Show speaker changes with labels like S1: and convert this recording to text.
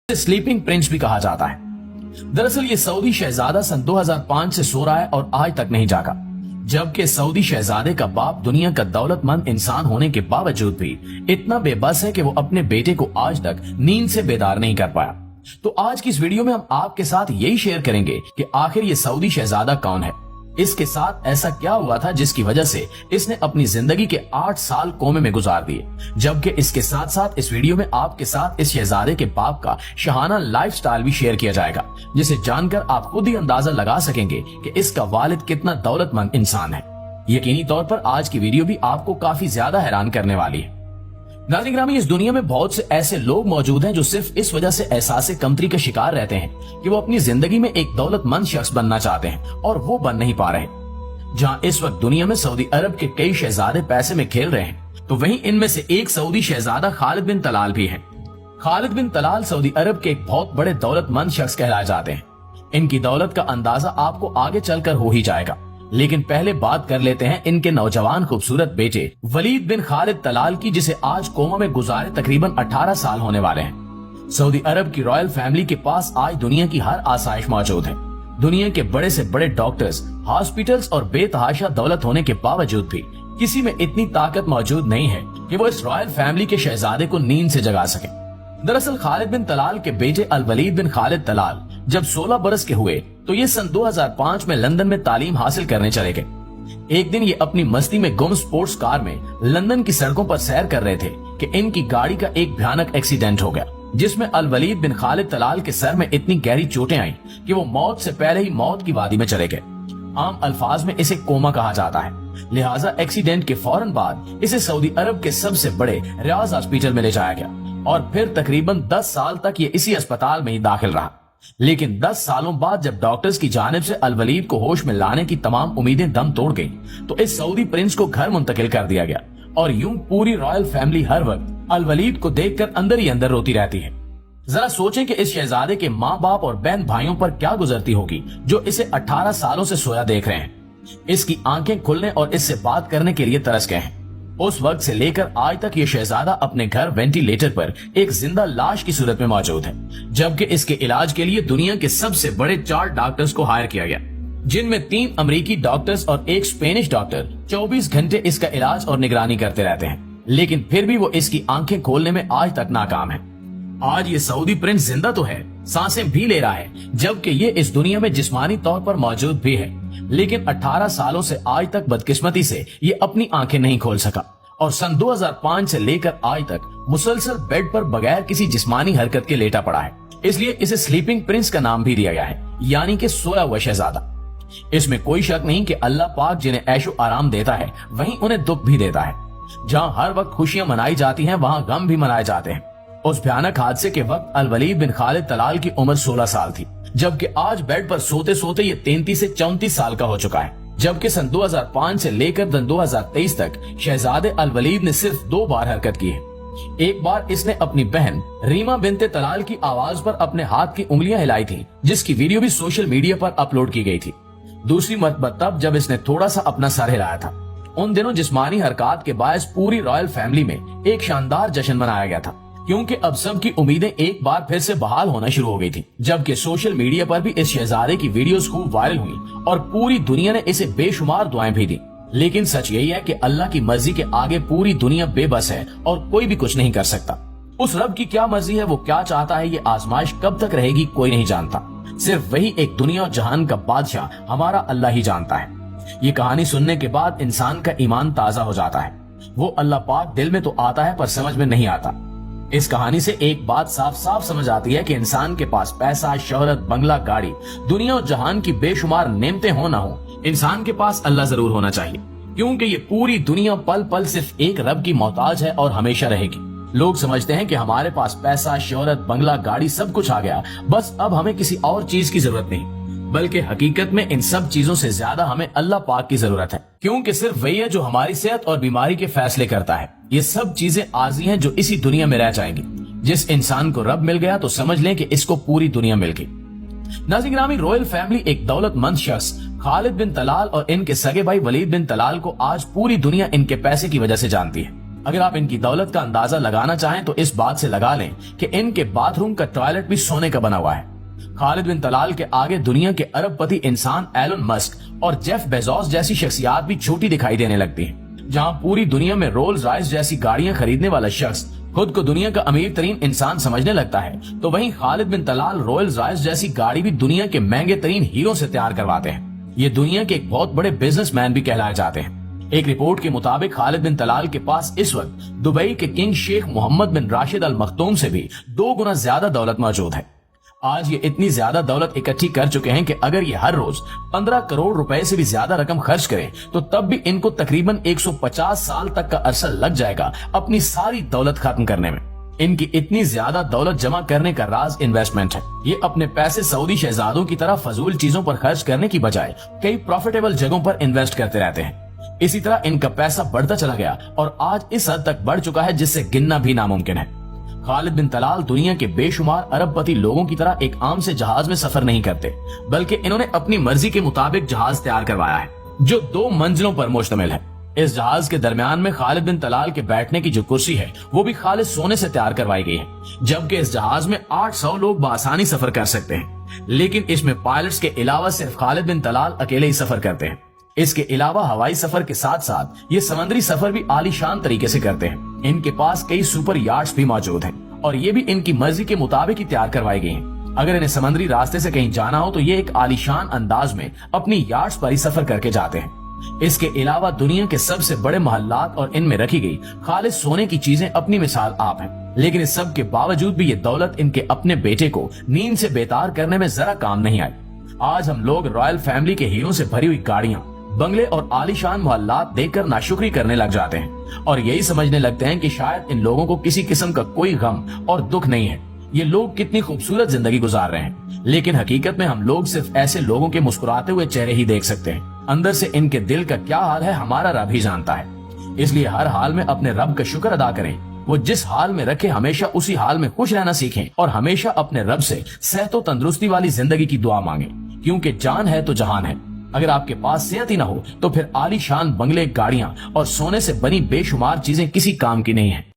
S1: Sleeping Prince भी कहा जाता है। दरअसल ये सऊदी शहजादा सन 2005 से सो रहा है और आज तक नहीं जागा, जबकि सऊदी शहजादे का बाप दुनिया का दौलतमंद इंसान होने के बावजूद भी इतना बेबस है कि वो अपने बेटे को आज तक नींद से बेदार नहीं कर पाया। तो आज की इस वीडियो में हम आपके साथ यही शेयर करेंगे कि आखिर ये सऊदी शहजादा कौन है, इसके साथ ऐसा क्या हुआ था जिसकी वजह से इसने अपनी जिंदगी के 8 साल कोमे में गुजार दिए। जबकि इसके साथ साथ इस वीडियो में आपके साथ इस शहजादे के बाप का शाहाना लाइफस्टाइल भी शेयर किया जाएगा, जिसे जानकर आप खुद ही अंदाजा लगा सकेंगे कि इसका वालिद कितना दौलतमंद इंसान है। यकीनी तौर पर आज की वीडियो भी आपको काफी ज्यादा हैरान करने वाली है। नाज़रीन गिरामी, इस दुनिया में बहुत से ऐसे लोग मौजूद हैं जो सिर्फ इस वजह से एहसास कमतरी का शिकार रहते हैं कि वो अपनी जिंदगी में एक दौलतमंद शख्स बनना चाहते हैं और वो बन नहीं पा रहे। जहां इस वक्त दुनिया में सऊदी अरब के कई शहजादे पैसे में खेल रहे हैं, तो वहीं इनमें से एक सऊदी शहजादा खालिद बिन तलाल भी है। खालिद बिन तलाल सऊदी अरब के एक बहुत बड़े दौलतमंद शख्स कहलाए जाते हैं। इनकी दौलत का अंदाजा आपको आगे चलकर हो ही जाएगा, लेकिन पहले बात कर लेते हैं इनके नौजवान खूबसूरत बेटे वलीद बिन खालिद तलाल की, जिसे आज कोमा में गुजारे तकरीबन 18 साल होने वाले हैं। सऊदी अरब की रॉयल फैमिली के पास आज दुनिया की हर आसाइश मौजूद है। दुनिया के बड़े से बड़े डॉक्टर्स, हॉस्पिटल्स और बेतहाशा दौलत होने के बावजूद भी किसी में इतनी ताकत मौजूद नहीं है कि वो इस रॉयल फैमिली के शहजादे को नींद से जगा सके। दरअसल खालिद बिन तलाल के बेटे अल वलीद बिन खालिद तलाल जब 16 बरस के हुए तो ये सन 2005 में लंदन में तालीम हासिल करने चले गए। एक दिन ये अपनी मस्ती में गुम स्पोर्ट्स कार में लंदन की सड़कों पर सैर कर रहे थे कि इनकी गाड़ी का एक भयानक एक्सीडेंट हो गया, जिसमें अल वलीद बिन खालिद तलाल के सर में इतनी गहरी चोटें आईं कि वो मौत से पहले ही मौत की वादी में चले गए। आम अल्फाज में इसे कोमा कहा जाता है। लिहाजा एक्सीडेंट के फौरन बाद इसे सऊदी अरब के सबसे बड़े रियाज हॉस्पिटल में ले जाया गया और फिर तकरीबन 10 साल तक ये इसी अस्पताल में ही दाखिल रहा। लेकिन 10 सालों बाद जब डॉक्टर्स की जानिब से अल वलीद को होश में लाने की तमाम उम्मीदें दम तोड़ गईं, तो इस सऊदी प्रिंस को घर मुंतकिल कर दिया गया और यूं पूरी रॉयल फैमिली हर वक्त अल वलीद को देखकर अंदर ही अंदर रोती रहती है। जरा सोचें कि इस शहजादे के माँ बाप और बहन भाइयों पर क्या गुजरती होगी जो इसे 18 सालों से सोया देख रहे हैं। इसकी आंखें खुलने और इससे बात करने के लिए तरस गए हैं। उस वक्त से लेकर आज तक ये शहजादा अपने घर वेंटिलेटर पर एक जिंदा लाश की सूरत में मौजूद है, जबकि इसके इलाज के लिए दुनिया के सबसे बड़े 4 डॉक्टर्स को हायर किया गया, जिनमें 3 अमेरिकी डॉक्टर्स और एक स्पेनिश डॉक्टर 24 घंटे इसका इलाज और निगरानी करते रहते हैं। लेकिन फिर भी वो इसकी आंखें खोलने में आज तक नाकाम है। आज ये सऊदी प्रिंस जिंदा तो है, सांसें भी ले रहा है, जबकि ये इस दुनिया में जिस्मानी तौर पर मौजूद भी है, लेकिन 18 सालों से आज तक बदकिस्मती से ये अपनी आंखें नहीं खोल सका और सन 2005 से लेकर आज तक मुसलसल बेड पर बगैर किसी जिस्मानी हरकत के लेटा पड़ा है। इसलिए इसे स्लीपिंग प्रिंस का नाम भी दिया गया है, यानी कि सोया हुआ शहजादा। इसमें कोई शक नहीं कि अल्लाह पाक जिन्हें ऐशो आराम देता है वहीं उन्हें दुख भी देता है। जहाँ हर वक्त खुशियां मनाई जाती हैं, वहाँ गम भी मनाए जाते हैं। उस भयानक हादसे के वक्त अल वलीद बिन खालिद तलाल की उम्र 16 साल थी, जबकि आज बेड पर सोते सोते ये 33 से 34 साल का हो चुका है। जबकि सन 2005 से लेकर सन 2023 तक शहजादे अल वलीद ने सिर्फ 2 बार हरकत की है। एक बार इसने अपनी बहन रीमा बिनते तलाल की आवाज पर अपने हाथ की उंगलियां हिलाई थी, जिसकी वीडियो भी सोशल मीडिया पर अपलोड की गई थी। दूसरी मरतबा तब जब इसने थोड़ा सा अपना सर हिलाया था। उन दिनों जिस्मानी हरकत के बायस पूरी रॉयल फैमिली में एक शानदार जश्न मनाया गया था, क्योंकि अब सबकी उम्मीदें एक बार फिर से बहाल होना शुरू हो गई थी। जबकि सोशल मीडिया पर भी इस शहजादे की वीडियोस खूब वायरल हुई और पूरी दुनिया ने इसे बेशुमार दुआएं भी दी। लेकिन सच यही है कि अल्लाह की मर्जी के आगे पूरी दुनिया बेबस है और कोई भी कुछ नहीं कर सकता। उस रब की क्या मर्जी है, वो क्या चाहता है, ये आजमाइश कब तक रहेगी कोई नहीं जानता। सिर्फ वही एक दुनिया और जहान का बादशाह हमारा अल्लाह ही जानता है। ये कहानी सुनने के बाद इंसान का ईमान ताजा हो जाता है। वो अल्लाह पाक दिल में तो आता है पर समझ में नहीं आता। इस कहानी से एक बात साफ साफ समझ आती है कि इंसान के पास पैसा, शोहरत, बंगला, गाड़ी, दुनिया और जहान की बेशुमार नेमतें हो ना हो, इंसान के पास अल्लाह जरूर होना चाहिए, क्योंकि ये पूरी दुनिया पल पल सिर्फ एक रब की मोहताज है और हमेशा रहेगी। लोग समझते हैं कि हमारे पास पैसा, शोहरत, बंगला, गाड़ी सब कुछ आ गया, बस अब हमें किसी और चीज की जरूरत नहीं, बल्कि हकीकत में इन सब चीजों से ज्यादा हमें अल्लाह पाक की जरूरत है, क्योंकि सिर्फ वही है जो हमारी सेहत और बीमारी के फैसले करता है। ये सब चीजें आर्जी हैं जो इसी दुनिया में रह जाएंगी। जिस इंसान को रब मिल गया तो समझ लें कि इसको पूरी दुनिया मिल गई। नाज़रीन गिरामी, रॉयल फैमिली एक दौलतमंद शख्स खालिद बिन तलाल और इनके सगे भाई वलीद बिन तलाल को आज पूरी दुनिया इनके पैसे की वजह से जानती है। अगर आप इनकी दौलत का अंदाजा लगाना चाहें तो इस बात से लगा लें कि इनके बाथरूम का टॉयलेट भी सोने का बना हुआ है। खालिद बिन तलाल के आगे दुनिया के अरबपति इंसान एलन मस्क और जेफ बेजोस जैसी शख्सियात भी छोटी दिखाई देने लगती हैं। जहां पूरी दुनिया में रोल्स रॉयस जैसी गाड़ियां खरीदने वाला शख्स खुद को दुनिया का अमीर तरीन इंसान समझने लगता है, तो वहीं खालिद बिन तलाल रोल्स रॉयस जैसी गाड़ी भी दुनिया के महंगे तरीन हीरो से तैयार करवाते हैं। ये दुनिया के एक बहुत बड़े बिजनेसमैन भी कहलाए जाते हैं। एक रिपोर्ट के मुताबिक खालिद बिन तलाल के पास इस वक्त दुबई के किंग शेख मोहम्मद बिन राशिद अल मखतूम से भी 2 गुना ज्यादा दौलत मौजूद है। आज ये इतनी ज्यादा दौलत इकट्ठी कर चुके हैं कि अगर ये हर रोज 15 करोड़ रुपए से भी ज्यादा रकम खर्च करें तो तब भी इनको तकरीबन 150 साल तक का अरसा लग जाएगा अपनी सारी दौलत खत्म करने में। इनकी इतनी ज्यादा दौलत जमा करने का राज इन्वेस्टमेंट है। ये अपने पैसे सऊदी शहजादों की तरह फजूल चीजों पर खर्च करने की बजाय कई प्रॉफिटेबल जगहों पर इन्वेस्ट करते रहते हैं। इसी तरह इनका पैसा बढ़ता चला गया और आज इस हद तक बढ़ चुका है जिससे गिनना भी नामुमकिन है। खालिद बिन तलाल दुनिया के बेशुमार अरबपति लोगों की तरह एक आम से जहाज में सफर नहीं करते, बल्कि इन्होंने अपनी मर्जी के मुताबिक जहाज तैयार करवाया है जो 2 मंजिलों पर मुश्तमिल है। इस जहाज के दरमियान में खालिद बिन तलाल के बैठने की जो कुर्सी है वो भी खालिस सोने से तैयार करवाई गई है, जबकि इस जहाज में 800 लोग बआसानी सफर कर सकते हैं। लेकिन इसमें पायलट्स के अलावा सिर्फ खालिद बिन तलाल अकेले ही सफर करते हैं। इसके अलावा हवाई सफर के साथ साथ ये समुद्री सफर भी आलीशान तरीके से करते हैं। इनके पास कई सुपर याट्स भी मौजूद हैं और ये भी इनकी मर्जी के मुताबिक ही तैयार करवाई गई हैं। अगर इन्हें समुद्री रास्ते से कहीं जाना हो तो ये एक आलीशान अंदाज में अपनी याट्स पर ही सफर करके जाते हैं। इसके अलावा दुनिया के सबसे बड़े महल्लात और इनमें रखी गई खालिस सोने की चीजें अपनी मिसाल आप हैं। लेकिन इस सब के बावजूद भी ये दौलत इनके अपने बेटे को नींद से बेतार करने में जरा काम नहीं आई। आज हम लोग रॉयल फैमिली के हीरो से भरी हुई गाड़ियां, बंगले और आलीशान मोहल्लात देखकर नाशुक्री करने लग जाते हैं और यही समझने लगते हैं कि शायद इन लोगों को किसी किस्म का कोई गम और दुख नहीं है। ये लोग कितनी खूबसूरत जिंदगी गुजार रहे हैं, लेकिन हकीकत में हम लोग सिर्फ ऐसे लोगों के मुस्कुराते हुए चेहरे ही देख सकते हैं। अंदर से इनके दिल का क्या हाल है हमारा रब ही जानता है। इसलिए हर हाल में अपने रब का शुक्र अदा करें। वो जिस हाल में रखे हमेशा उसी हाल में खुश रहना सीखें और हमेशा अपने रब से सेहत और तंदुरुस्ती वाली जिंदगी की दुआ मांगे, क्योंकि जान है तो जहान है। अगर आपके पास सेहत ही ना हो तो फिर आलीशान बंगले, गाड़ियां और सोने से बनी बेशुमार चीजें किसी काम की नहीं है।